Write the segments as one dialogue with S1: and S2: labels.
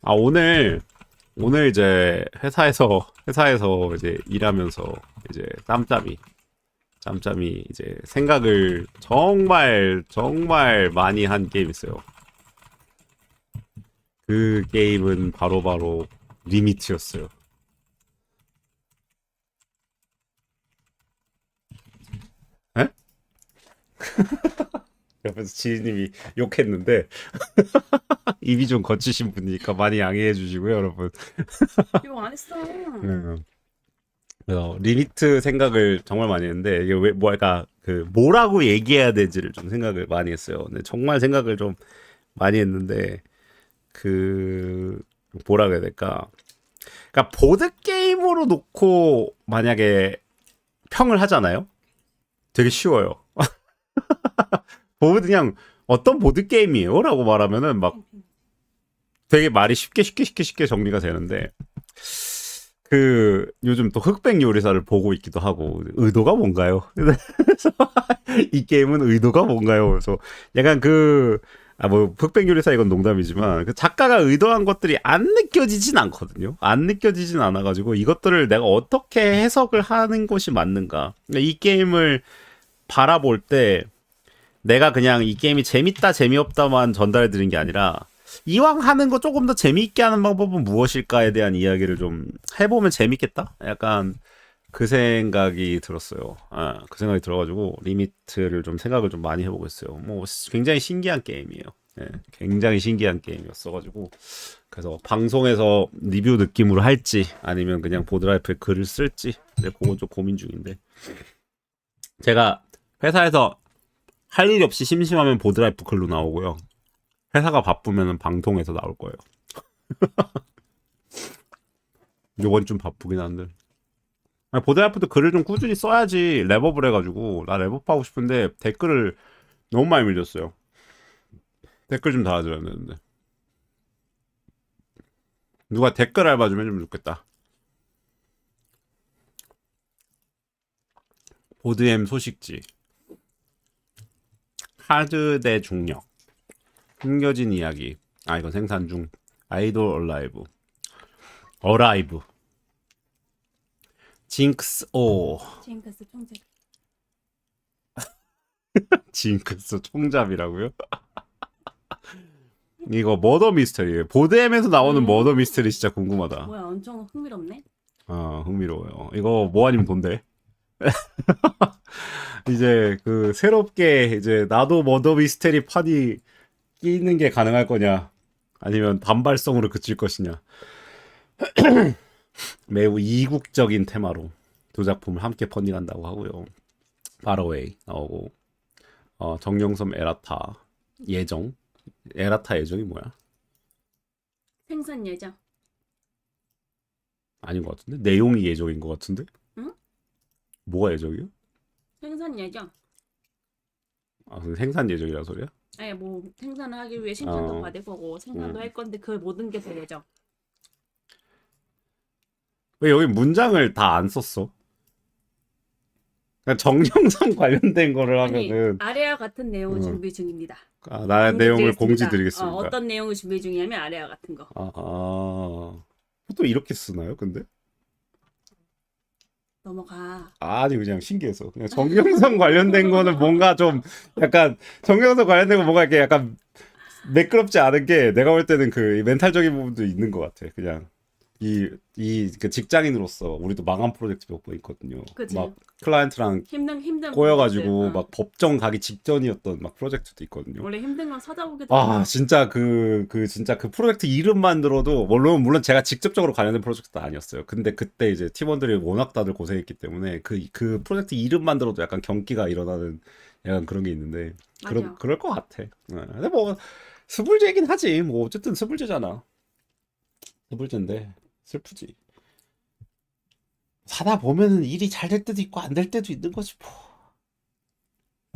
S1: 오늘 이제 회사에서 이제 일하면서 이제 짬짬이 이제 생각을 정말 정말 많이 한 게임 있어요. 그 게임은 바로 리미트였어요. 에? 옆에서 지인님이 욕했는데 입이 좀 거치신 분이니까 많이 양해해 주시고요, 여러분.
S2: 이거 안 했어.
S1: 음. 그래서 리미트 생각을 정말 많이 했는데 이게 왜 뭐랄까 그 뭐라고 얘기해야 되지를 좀 생각을 많이 했어요. 근데 정말 생각을 좀 많이 했는데 그 뭐라 그래야 될까? 그러니까 보드 게임으로 놓고 만약에 평을 하잖아요. 되게 쉬워요. 보드 그냥 어떤 보드 게임이에요라고 말하면은 막 되게 말이 쉽게 정리가 되는데 그 요즘 또 흑백 요리사를 보고 있기도 하고 의도가 뭔가요? 그래서 이 게임은 의도가 뭔가요? 그래서 약간 그 아 뭐 흑백 요리사 이건 농담이지만 그 작가가 의도한 것들이 안 느껴지진 않거든요. 안 느껴지진 않아가지고 이것들을 내가 어떻게 해석을 하는 것이 맞는가? 그러니까 이 게임을 바라볼 때 내가 그냥 이 게임이 재밌다 재미없다만 전달해 드린 게 아니라 이왕 하는 거 조금 더 재미있게 하는 방법은 무엇일까에 대한 이야기를 좀 해보면 재밌겠다? 약간 그 생각이 들었어요. 아, 그 생각이 들어가지고 리미트를 좀 생각을 좀 많이 해보고 있어요. 뭐 굉장히 신기한 게임이에요. 예, 굉장히 신기한 게임이었어가지고 그래서 방송에서 리뷰 느낌으로 할지 아니면 그냥 보드라이프에 글을 쓸지 그건 좀 고민 중인데 제가 회사에서 할 일이 없이 심심하면 보드라이프 글로 나오고요. 회사가 바쁘면 방송에서 나올 거예요. 요번 좀 바쁘긴 한데. 아니, 보드라이프도 글을 좀 꾸준히 써야지 랩업을 해가지고 나 랩업 하고 싶은데 댓글을 너무 많이 밀렸어요. 댓글 좀 달아줘야 되는데. 누가 댓글 알바 좀 해주면 좋겠다. 보드엠 소식지. 하드 대 중력. 숨겨진 이야기. 아 이건 생산 중. 아이돌 얼라이브. 어라이브. 징크스 오.
S2: 징크스 총재.
S1: 징크스 총잡이라고요? 이거 머더 미스터리예요. 보드엠에서 나오는 머더 미스터리 진짜 궁금하다.
S2: 뭐야, 엄청 흥미롭네.
S1: 아 흥미로워요. 이거 뭐 아니면 돈데? 이제 그 새롭게 이제 나도 머더 미스테리 판이 끼는 게 가능할 거냐? 아니면 단발성으로 그칠 것이냐? 매우 이국적인 테마로 두 작품을 함께 펀딩한다고 하고요. 바로웨이 나오고 정영섬 에라타 예정 에라타 예정이 뭐야?
S2: 생산 예정.
S1: 아닌 것 같은데 내용이 예정인 것 같은데
S2: 응?
S1: 뭐가 예정이요?
S2: 생산 예정.
S1: 아 생산 예정이란 소리야?
S2: 아니, 뭐 생산을 하기 위해 신청도
S1: 어,
S2: 받을 거고 생산도
S1: 음.
S2: 할 건데 그 모든 게 다 예정.
S1: 왜 여기 문장을 다 안 썼어? 그냥 정영상 관련된 거를
S2: 아니,
S1: 하면은
S2: 아래와 같은 내용을
S1: 어,
S2: 준비 중입니다.
S1: 아, 나의 내용을 공지
S2: 공지드리겠습니다.
S1: 드리겠습니다.
S2: 어떤 내용을 준비 중이냐면 아래와 같은 거.
S1: 또 이렇게 쓰나요? 근데
S2: 넘어가.
S1: 아니 그냥 신기해서 그냥 정영상 관련된 거는 뭔가 좀 약간 정영상 관련된 거 뭔가 이렇게 약간 매끄럽지 않은 게 내가 볼 때는 그 멘탈적인 부분도 있는 것 같아. 그냥 그 직장인으로서 우리도 망한 프로젝트 몇 번 있거든요.
S2: 그치.
S1: 막 클라이언트랑
S2: 힘든 프로젝트.
S1: 꼬여가지고 막 법정 가기 직전이었던 막 프로젝트도 있거든요.
S2: 원래 힘든 건 찾아보기도
S1: 아
S2: 힘들어.
S1: 진짜 진짜 그 프로젝트 이름만 들어도 물론 제가 직접적으로 관련된 프로젝트도 아니었어요. 근데 그때 이제 팀원들이 워낙 다들 고생했기 때문에 그 프로젝트 이름만 들어도 약간 경기가 일어나는 약간 그런 게 있는데
S2: 맞아.
S1: 그럴 것 같아. 근데 뭐 스불제긴 하지. 뭐 어쨌든 스불제잖아. 스불제인데 슬프지. 사다 보면은 일이 잘 될 때도 있고 안 될 때도 있는 거지 뭐.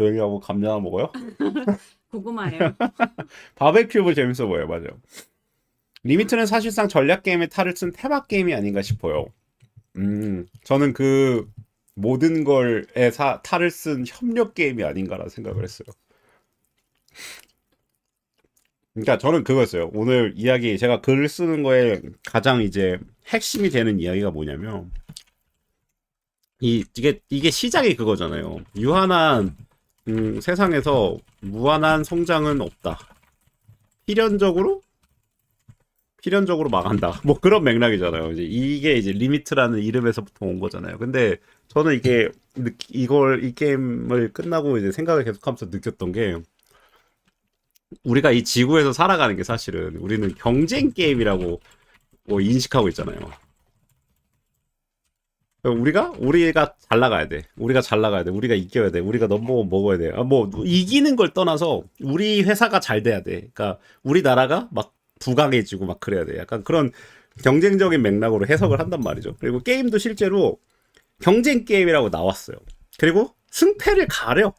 S1: 여기 가뭐 감자 하나 먹어요?
S2: 고구마예요.
S1: 바베큐브 재밌어 보여요. 맞아요. 리미트는 사실상 전략 게임의 탈을 쓴 테마 게임이 아닌가 싶어요. 저는 그 모든 걸에 탈을 쓴 협력 게임이 아닌가라는 생각을 했어요. 그러니까 저는 그거였어요. 오늘 이야기 제가 글을 쓰는 거에 가장 이제 핵심이 되는 이야기가 뭐냐면 이게 시작이 그거잖아요. 유한한 세상에서 무한한 성장은 없다. 필연적으로 망한다. 뭐 그런 맥락이잖아요. 이제 이게 이제 리미트라는 이름에서부터 온 거잖아요. 근데 저는 이 게임을 끝나고 이제 생각을 계속하면서 느꼈던 게 우리가 이 지구에서 살아가는 게 사실은 우리는 경쟁 게임이라고 뭐 인식하고 있잖아요. 우리가 잘 나가야 돼. 우리가 잘 나가야 돼. 우리가 이겨야 돼. 우리가 넘버원 먹어야 돼. 뭐 이기는 걸 떠나서 우리 회사가 잘 돼야 돼. 그러니까 우리나라가 막 부강해지고 막 그래야 돼. 약간 그런 경쟁적인 맥락으로 해석을 한단 말이죠. 그리고 게임도 실제로 경쟁 게임이라고 나왔어요. 그리고 승패를 가려.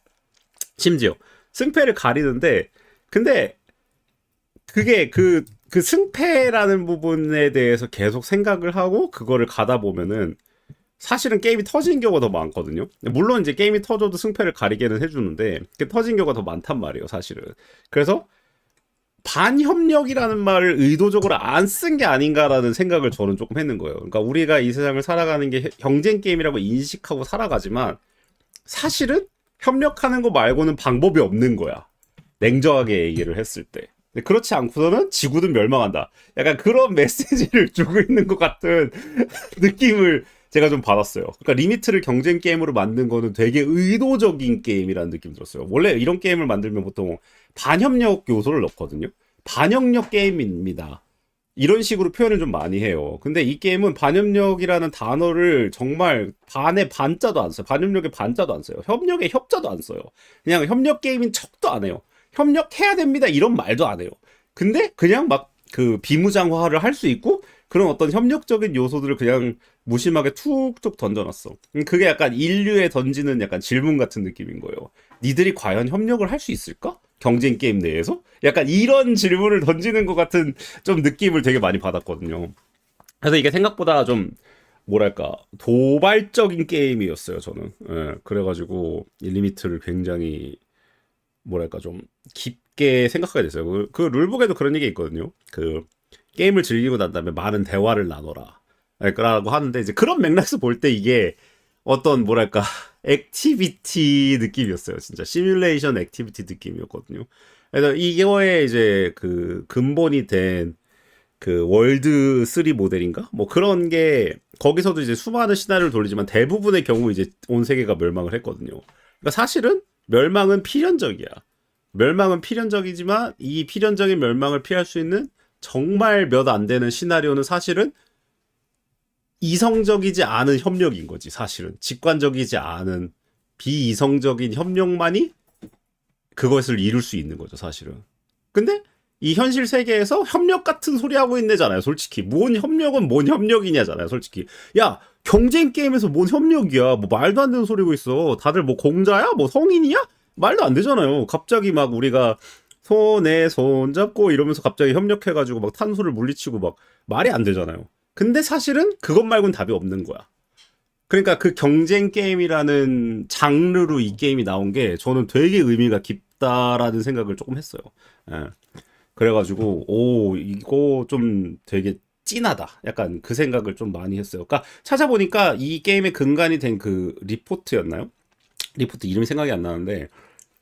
S1: 심지어 승패를 가리는데 근데 그게 그 승패라는 부분에 대해서 계속 생각을 하고 그거를 가다 보면은 사실은 게임이 터지는 경우가 더 많거든요. 물론 이제 게임이 터져도 승패를 가리게는 해주는데 그 터진 경우가 더 많단 말이에요, 사실은. 그래서 반협력이라는 말을 의도적으로 안 쓴 게 아닌가라는 생각을 저는 조금 했는 거예요. 그러니까 우리가 이 세상을 살아가는 게 경쟁 게임이라고 인식하고 살아가지만 사실은 협력하는 거 말고는 방법이 없는 거야. 냉정하게 얘기를 했을 때. 근데 그렇지 않고서는 지구는 멸망한다. 약간 그런 메시지를 주고 있는 것 같은 느낌을 제가 좀 받았어요. 그러니까 리미트를 경쟁 게임으로 만든 거는 되게 의도적인 게임이라는 느낌이 들었어요. 원래 이런 게임을 만들면 보통 반협력 요소를 넣거든요. 반협력 게임입니다. 이런 식으로 표현을 좀 많이 해요. 근데 이 게임은 반협력이라는 단어를 정말 반의 반자도 안 써요. 반협력의 반자도 안 써요. 협력의 협자도 안 써요. 그냥 협력 게임인 척도 안 해요. 협력해야 됩니다. 이런 말도 안 해요. 근데 그냥 막 그 비무장화를 할 수 있고 그런 어떤 협력적인 요소들을 그냥 무심하게 툭툭 던져놨어. 그게 약간 인류에 던지는 약간 질문 같은 느낌인 거예요. 니들이 과연 협력을 할 수 있을까? 경쟁 게임 내에서? 약간 이런 질문을 던지는 것 같은 좀 느낌을 되게 많이 받았거든요. 그래서 이게 생각보다 좀 뭐랄까 도발적인 게임이었어요, 저는. 예, 그래가지고 이 리미트를 굉장히 뭐랄까 좀 깊게 생각하게 됐어요. 그 룰북에도 그런 얘기 있거든요. 그 게임을 즐기고 난 다음에 많은 대화를 나눠라. 라고 하는데 이제 그런 맥락에서 볼 때 이게 어떤 뭐랄까 액티비티 느낌이었어요. 진짜 시뮬레이션 액티비티 느낌이었거든요. 그래서 이거에 이제 그 근본이 된 그 월드 3 모델인가? 뭐 그런 게 거기서도 이제 수많은 시나리오를 돌리지만 대부분의 경우 이제 온 세계가 멸망을 했거든요. 그러니까 사실은 멸망은 필연적이야. 멸망은 필연적이지만 이 필연적인 멸망을 피할 수 있는 정말 몇 안 되는 시나리오는 사실은 이성적이지 않은 협력인 거지, 사실은. 직관적이지 않은 비이성적인 협력만이 그것을 이룰 수 있는 거죠, 사실은. 근데 이 현실 세계에서 협력 같은 소리 하고 있네잖아요, 솔직히. 뭔 협력은 뭔 협력이냐잖아요, 솔직히. 야, 경쟁 게임에서 뭔 협력이야? 뭐 말도 안 되는 소리고 있어. 다들 뭐 공자야? 뭐 성인이야? 말도 안 되잖아요. 갑자기 막 우리가 손에 손 잡고 이러면서 갑자기 협력해가지고 막 탄소를 물리치고 막 말이 안 되잖아요. 근데 사실은 그것 말고는 답이 없는 거야. 그러니까 그 경쟁 게임이라는 장르로 이 게임이 나온 게 저는 되게 의미가 깊다라는 생각을 조금 했어요. 예. 그래가지고 이거 좀 되게 찐하다. 약간 그 생각을 좀 많이 했어요. 그러니까 찾아보니까 이 게임의 근간이 된 그 리포트였나요? 리포트 이름이 생각이 안 나는데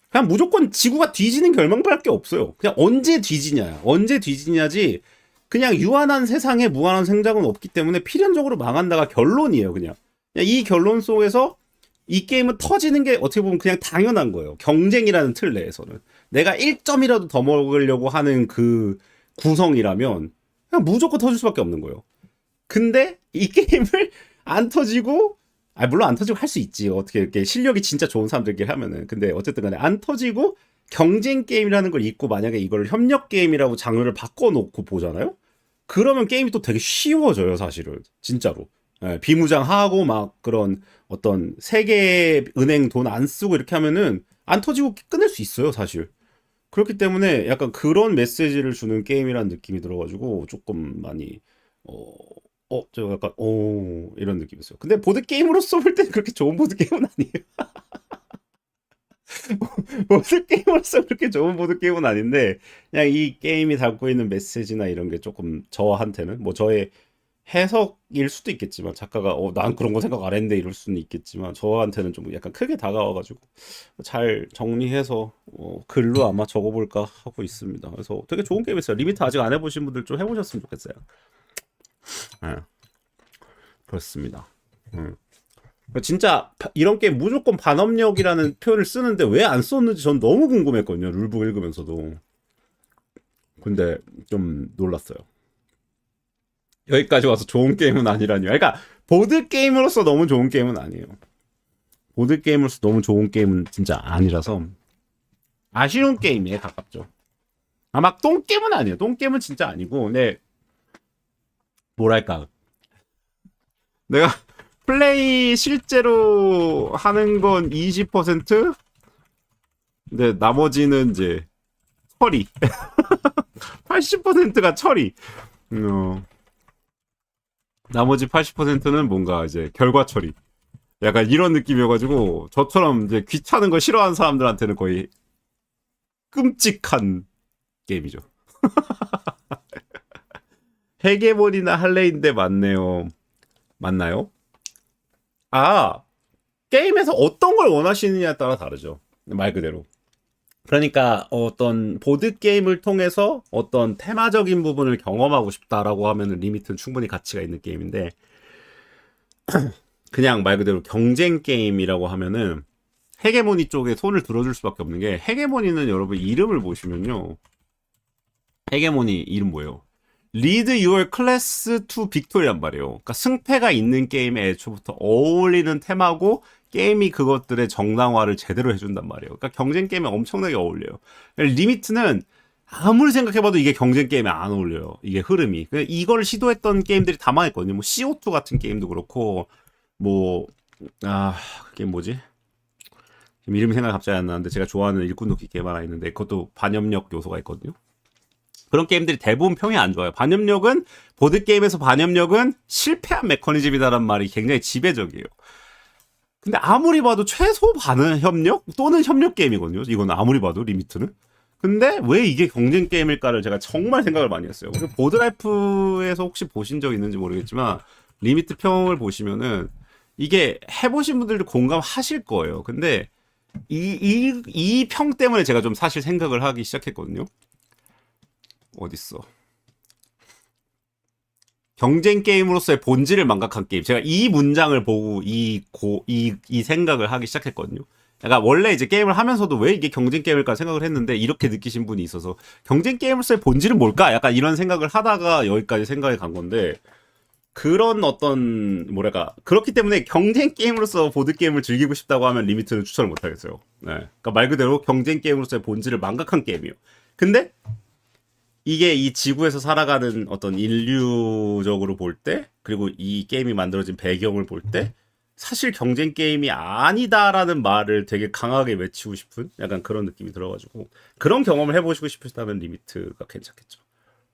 S1: 그냥 무조건 지구가 뒤지는 결말밖에 없어요. 그냥 언제 뒤지냐, 언제 뒤지냐지. 그냥 유한한 세상에 무한한 생장은 없기 때문에 필연적으로 망한다가 결론이에요. 그냥 이 결론 속에서 이 게임은 터지는 게 어떻게 보면 그냥 당연한 거예요. 경쟁이라는 틀 내에서는 내가 1점이라도 더 먹으려고 하는 그 구성이라면 그냥 무조건 터질 수밖에 없는 거예요. 근데 이 게임을 안 터지고 물론 안 터지고 할 수 있지. 어떻게 이렇게 실력이 진짜 좋은 사람들끼리 하면은. 근데 어쨌든 간에 안 터지고 경쟁 게임이라는 걸 잊고 만약에 이걸 협력 게임이라고 장르를 바꿔놓고 보잖아요? 그러면 게임이 또 되게 쉬워져요, 사실은. 진짜로. 예, 비무장하고 막 그런 어떤 세계 은행 돈 안 쓰고 이렇게 하면은 안 터지고 끝낼 수 있어요, 사실. 그렇기 때문에 약간 그런 메시지를 주는 게임이라는 느낌이 들어가지고 조금 많이 저 약간 이런 느낌이었어요. 근데 보드 게임으로서 볼 때는 그렇게 좋은 보드 게임은 아니에요. 보드게임으로서 그렇게 좋은 보드게임은 아닌데, 그냥 이 게임이 담고 있는 메시지나 이런 게 조금 저한테는, 뭐 저의 해석일 수도 있겠지만, 작가가, 난 그런 거 생각 안 했는데 이럴 수는 있겠지만, 저한테는 좀 약간 크게 다가와가지고, 잘 정리해서, 글로 아마 적어볼까 하고 있습니다. 그래서 되게 좋은 게임이었어요. 리미트 아직 안 해보신 분들 좀 해보셨으면 좋겠어요. 네, 그렇습니다. 음. 진짜 이런 게임 무조건 반업력이라는 표현을 쓰는데 왜 안 썼는지 전 너무 궁금했거든요. 룰북 읽으면서도. 근데 좀 놀랐어요. 여기까지 와서 좋은 게임은 아니라니요. 그러니까 보드 게임으로서 너무 좋은 게임은 아니에요. 보드 게임으로서 너무 좋은 게임은 진짜 아니라서 아쉬운 게임에 가깝죠. 막 똥게임은 아니에요. 똥게임은 진짜 아니고, 근데 뭐랄까, 내가 플레이 실제로 하는 건 20%? 근데 나머지는 이제 처리. 80%가 처리. 나머지 80%는 뭔가 이제 결과 처리. 약간 이런 느낌이어가지고 저처럼 이제 귀찮은 거 싫어하는 사람들한테는 거의 끔찍한 게임이죠. 헤게몬이나 할레인데 맞네요. 맞나요? 아, 게임에서 어떤 걸 원하시느냐에 따라 다르죠. 말 그대로. 그러니까 어떤 보드 게임을 통해서 어떤 테마적인 부분을 경험하고 싶다라고 하면은 리미트는 충분히 가치가 있는 게임인데, 그냥 말 그대로 경쟁 게임이라고 하면은 헤게모니 쪽에 손을 들어줄 수밖에 없는 게, 헤게모니는 여러분 이름을 보시면요, 헤게모니 이름 뭐예요? Lead Your Class to Victory란 말이에요. 그러니까 승패가 있는 게임에 애초부터 어울리는 테마고, 게임이 그것들의 정당화를 제대로 해준단 말이에요. 그러니까 경쟁 게임에 엄청나게 어울려요. 리미트는 아무리 생각해봐도 이게 경쟁 게임에 안 어울려요. 이게 흐름이. 이걸 시도했던 게임들이 다 망했거든요. 뭐 CO2 같은 게임도 그렇고, 뭐, 그게 뭐지? 지금 이름이 생각이 갑자기 안 나는데, 제가 좋아하는 일꾼 도끼 게임 하나 있는데, 그것도 반협력 요소가 있거든요. 그런 게임들이 대부분 평이 안 좋아요. 반협력은, 보드게임에서 반협력은 실패한 메커니즘이다란 말이 굉장히 지배적이에요. 근데 아무리 봐도 최소 반협력 또는 협력 게임이거든요. 이건 아무리 봐도 리미트는. 근데 왜 이게 경쟁 게임일까를 제가 정말 생각을 많이 했어요. 보드라이프에서 혹시 보신 적 있는지 모르겠지만 리미트 평을 보시면은 이게 해보신 분들도 공감하실 거예요. 근데 이 평 때문에 제가 좀 사실 생각을 하기 시작했거든요. 어딨어? 경쟁 게임으로서의 본질을 망각한 게임. 제가 이 문장을 보고 이 생각을 하기 시작했거든요. 그러니까 원래 이제 게임을 하면서도 왜 이게 경쟁 게임일까 생각을 했는데, 이렇게 느끼신 분이 있어서 경쟁 게임으로서의 본질은 뭘까? 약간 이런 생각을 하다가 여기까지 생각이 간 건데, 그런 어떤 뭐랄까, 그렇기 때문에 경쟁 게임으로서 보드 게임을 즐기고 싶다고 하면 리미트는 추천을 못 하겠어요. 네. 그러니까 말 그대로 경쟁 게임으로서의 본질을 망각한 게임이에요. 근데 이게 이 지구에서 살아가는 어떤 인류적으로 볼 때, 그리고 이 게임이 만들어진 배경을 볼 때, 사실 경쟁 게임이 아니다라는 말을 되게 강하게 외치고 싶은 약간 그런 느낌이 들어가지고, 그런 경험을 해보시고 싶으시다면 리미트가 괜찮겠죠.